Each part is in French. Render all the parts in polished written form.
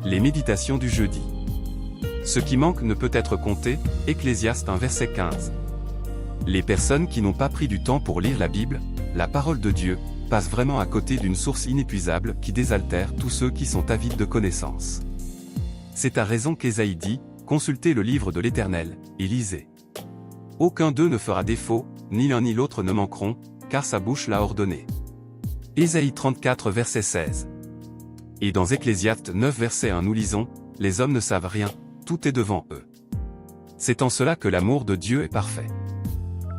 Les méditations du jeudi. Ce qui manque ne peut être compté, Ecclésiaste 1 verset 15. Les personnes qui n'ont pas pris du temps pour lire la Bible, la parole de Dieu, passent vraiment à côté d'une source inépuisable qui désaltère tous ceux qui sont avides de connaissances. C'est à raison qu'Ésaïe dit, consultez le livre de l'Éternel, et lisez. Aucun d'eux ne fera défaut, ni l'un ni l'autre ne manqueront, car sa bouche l'a ordonné. Ésaïe 34 verset 16. Et dans Ecclésiaste 9 verset 1 nous lisons, les hommes ne savent rien, tout est devant eux. C'est en cela que l'amour de Dieu est parfait.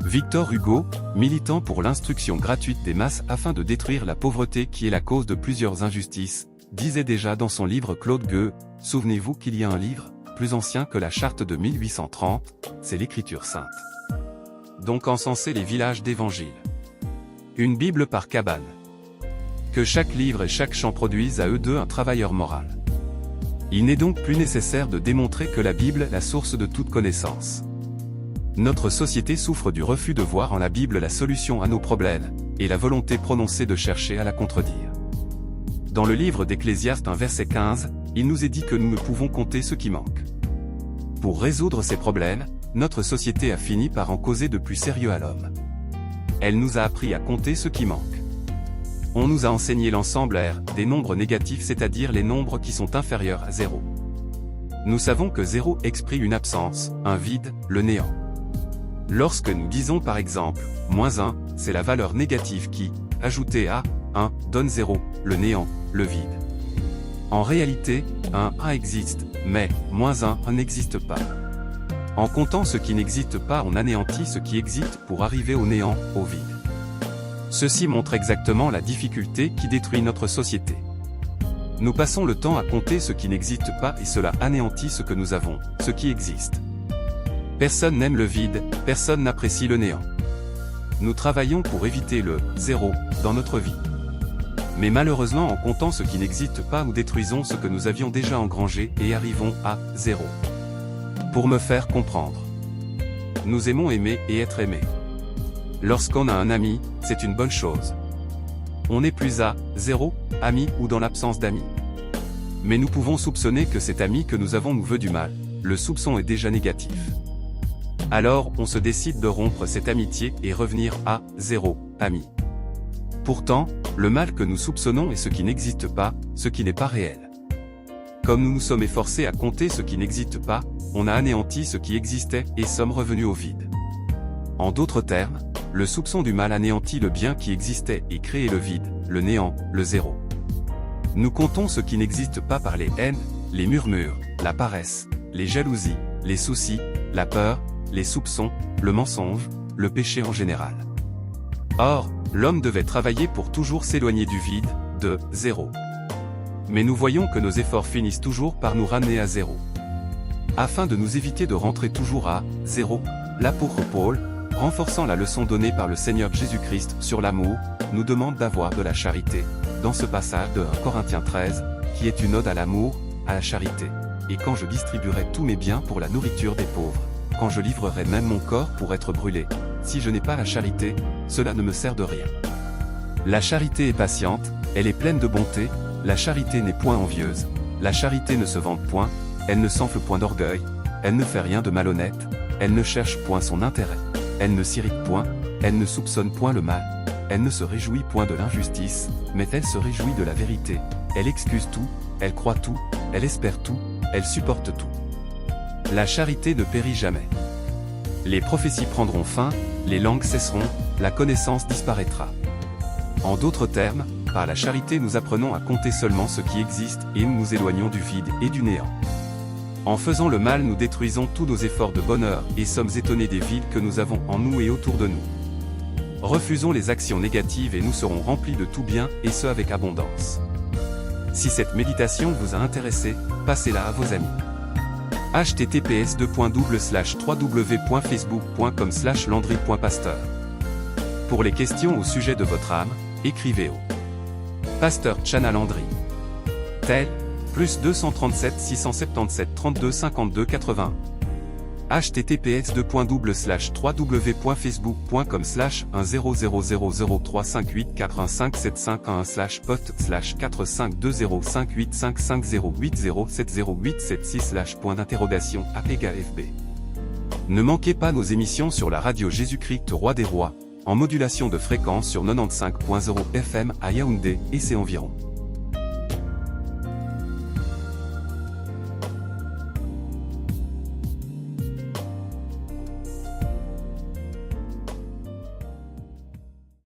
Victor Hugo, militant pour l'instruction gratuite des masses afin de détruire la pauvreté qui est la cause de plusieurs injustices, disait déjà dans son livre Claude Gueux, souvenez-vous qu'il y a un livre, plus ancien que la charte de 1830, c'est l'Écriture sainte. Donc encenser les villages d'évangile. Une Bible par cabane. Que chaque livre et chaque chant produisent à eux deux un travailleur moral. Il n'est donc plus nécessaire de démontrer que la Bible est la source de toute connaissance. Notre société souffre du refus de voir en la Bible la solution à nos problèmes, et la volonté prononcée de chercher à la contredire. Dans le livre d'Ecclésiaste 1 verset 15, il nous est dit que nous ne pouvons compter ce qui manque. Pour résoudre ces problèmes, notre société a fini par en causer de plus sérieux à l'homme. Elle nous a appris à compter ce qui manque. On nous a enseigné l'ensemble R des nombres négatifs, c'est-à-dire les nombres qui sont inférieurs à 0. Nous savons que 0 exprime une absence, un vide, le néant. Lorsque nous disons par exemple, -1, c'est la valeur négative qui, ajoutée à 1, donne 0, le néant, le vide. En réalité, un 1 existe, mais -1 n'existe pas. En comptant ce qui n'existe pas, on anéantit ce qui existe pour arriver au néant, au vide. Ceci montre exactement la difficulté qui détruit notre société. Nous passons le temps à compter ce qui n'existe pas et cela anéantit ce que nous avons, ce qui existe. Personne n'aime le vide, personne n'apprécie le néant. Nous travaillons pour éviter le « zéro » dans notre vie. Mais malheureusement en comptant ce qui n'existe pas nous détruisons ce que nous avions déjà engrangé et arrivons à « zéro ». Pour me faire comprendre. Nous aimons aimer et être aimés. Lorsqu'on a un ami, c'est une bonne chose. On n'est plus à « zéro », ami ou dans l'absence d'amis. Mais nous pouvons soupçonner que cet ami que nous avons nous veut du mal, le soupçon est déjà négatif. Alors on se décide de rompre cette amitié et revenir à « zéro », ami. Pourtant, le mal que nous soupçonnons est ce qui n'existe pas, ce qui n'est pas réel. Comme nous nous sommes efforcés à compter ce qui n'existe pas, on a anéanti ce qui existait et sommes revenus au vide. En d'autres termes, le soupçon du mal anéantit le bien qui existait et crée le vide, le néant, le zéro. Nous comptons ce qui n'existe pas par les haines, les murmures, la paresse, les jalousies, les soucis, la peur, les soupçons, le mensonge, le péché en général. Or, l'homme devait travailler pour toujours s'éloigner du vide, de zéro. Mais nous voyons que nos efforts finissent toujours par nous ramener à zéro. Afin de nous éviter de rentrer toujours à zéro, l'apôtre Paul, renforçant la leçon donnée par le Seigneur Jésus-Christ sur l'amour, nous demande d'avoir de la charité, dans ce passage de 1 Corinthiens 13, qui est une ode à l'amour, à la charité. Et quand je distribuerai tous mes biens pour la nourriture des pauvres, quand je livrerai même mon corps pour être brûlé, si je n'ai pas la charité, cela ne me sert de rien. La charité est patiente, elle est pleine de bonté, la charité n'est point envieuse, la charité ne se vante point, elle ne s'enfle point d'orgueil, elle ne fait rien de malhonnête, elle ne cherche point son intérêt, elle ne s'irrite point, elle ne soupçonne point le mal, elle ne se réjouit point de l'injustice, mais elle se réjouit de la vérité, elle excuse tout, elle croit tout, elle espère tout, elle supporte tout. La charité ne périt jamais. Les prophéties prendront fin, les langues cesseront, la connaissance disparaîtra. En d'autres termes, par la charité nous apprenons à compter seulement ce qui existe et nous nous éloignons du vide et du néant. En faisant le mal nous détruisons tous nos efforts de bonheur et sommes étonnés des vides que nous avons en nous et autour de nous. Refusons les actions négatives et nous serons remplis de tout bien et ce avec abondance. Si cette méditation vous a intéressé, passez-la à vos amis. https://www.facebook.com/landry.pasteur. Pour les questions au sujet de votre âme, écrivez au Pasteur Tchana Landry. Tel, +237 677 32 52 81. https://www.facebook.com/1000328455751/post/452058508070876/point d'interrogation Ne manquez pas nos émissions sur la radio Jésus-Christ Roi des Rois, en modulation de fréquence sur 95.0 FM à Yaoundé et ses environs.